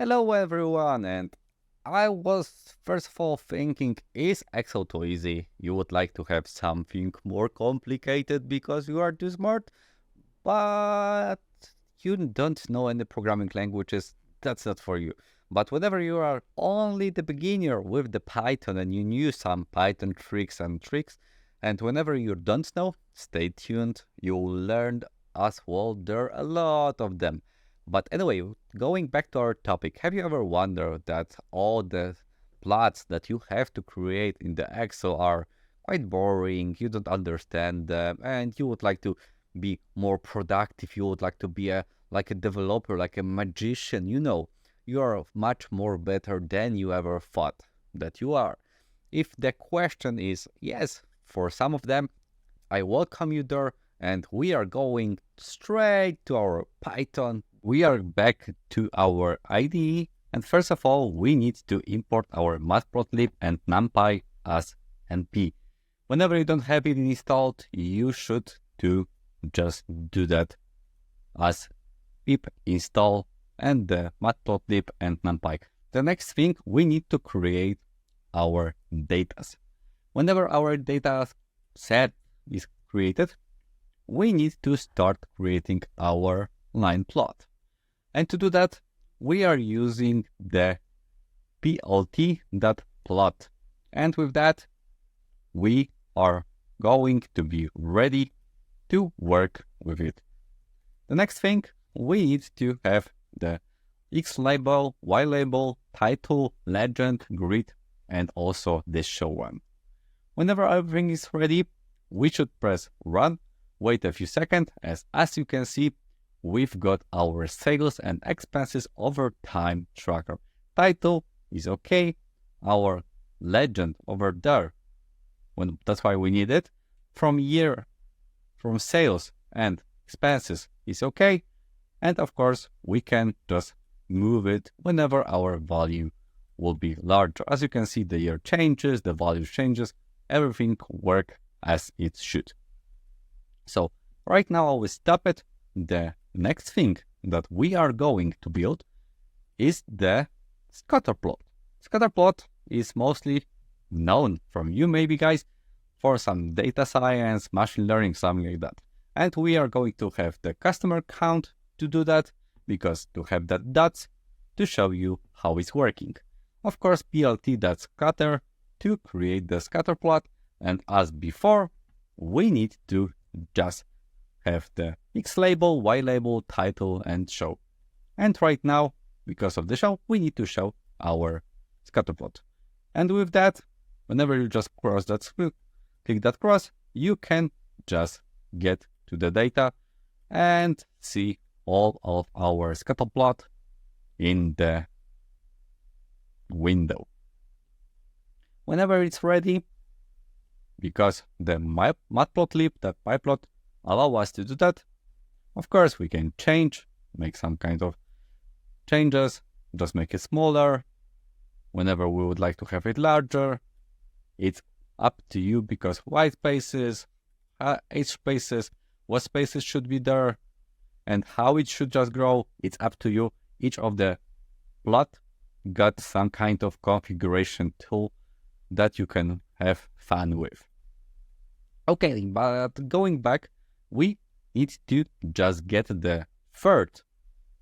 Hello everyone, and I was first of all thinking, is Excel too easy? You would like to have something more complicated because you are too smart, but you don't know any programming languages, that's not for you. But whenever you are only the beginner with the Python and you knew some Python tricks, and whenever you don't know, stay tuned, you'll learn as well, there are a lot of them. But anyway, going back to our topic, have you ever wondered that all the plots that you have to create in the Excel are quite boring, you don't understand them, and you would like to be more productive, you would like to be like a developer, like a magician, you are much more better than you ever thought that you are. If the question is yes, for some of them, I welcome you there, and we are going straight to our Python. We are back to our IDE, and first of all, we need to import our matplotlib and numpy as np. Whenever you don't have it installed, you should just do that as pip install and the matplotlib and numpy. The next thing, we need to create our data. Whenever our data set is created, we need to start creating our line plot. And to do that, we are using the plt.plot. And with that, we are going to be ready to work with it. The next thing, we need to have the X label, Y label, title, legend, grid, and also the show one. Whenever everything is ready, we should press run, wait a few seconds, as you can see, we've got our sales and expenses over time tracker. Title is okay, our legend over there, that's why we need it. From sales and expenses is okay, and of course we can just move it whenever our value will be larger. As you can see, the year changes, the value changes, everything work as it should. So right now I will stop it. The next thing that we are going to build is the scatter plot. Scatter plot is mostly known from you maybe guys for some data science, machine learning, something like that. And we are going to have the customer count to do that, because to have that dots to show you how it's working. Of course, plt.scatter to create the scatter plot, and as before, we need to just have the X label, Y label, title, and show. And right now, because of the show, we need to show our scatter plot. And with that, whenever you just click that cross, you can just get to the data and see all of our scatter plot in the window. Whenever it's ready, because the matplotlib.pyplot allow us to do that, of course we can make some kind of changes, just make it smaller. Whenever we would like to have it larger, it's up to you, because white spaces, H spaces, what spaces should be there, and how it should just grow, it's up to you. Each of the plot got some kind of configuration tool that you can have fun with. Okay, but going back, we need to just get the third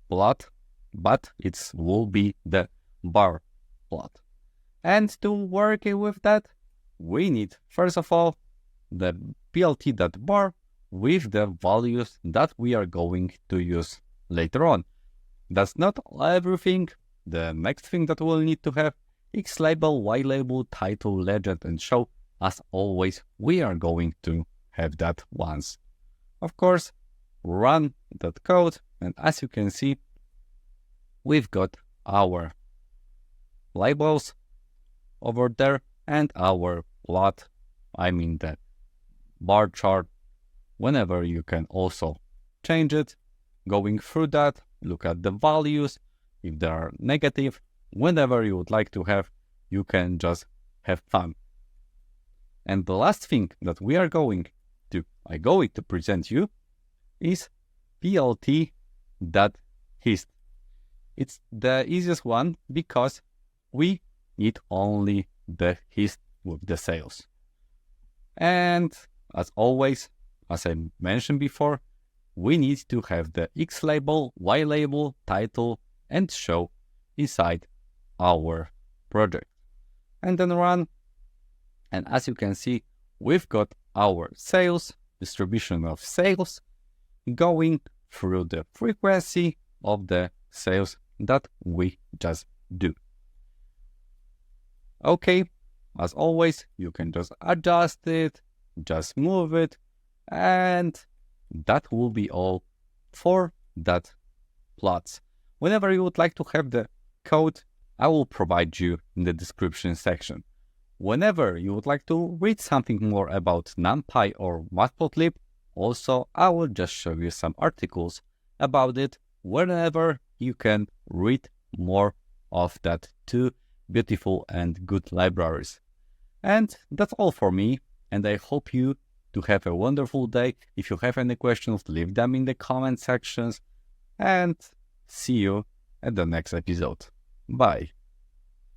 plot, but it will be the bar plot. And to work with that, we need, first of all, the plt.bar with the values that we are going to use later on. That's not everything. The next thing that we'll need to have, X label, Y label, title, legend, and show. As always, we are going to have that once. Of course, run that code, and as you can see, we've got our labels over there and our plot, the bar chart. Whenever you can also change it, going through that, look at the values. If they are negative, whenever you would like to have, you can just have fun. And the last thing that we are going to present you is plt.hist. It's the easiest one because we need only the hist with the sales. And as always, as I mentioned before, we need to have the X label, Y label, title, and show inside our project. And then run. And as you can see, we've got our sales, distribution of sales, going through the frequency of the sales that we just do. Okay, as always, you can just adjust it, just move it, and that will be all for that plots. Whenever you would like to have the code, I will provide you in the description section. Whenever you would like to read something more about NumPy or Matplotlib, also I will just show you some articles about it whenever you can read more of that two beautiful and good libraries. And that's all for me, and I hope you to have a wonderful day. If you have any questions, leave them in the comment sections, and see you at the next episode. Bye.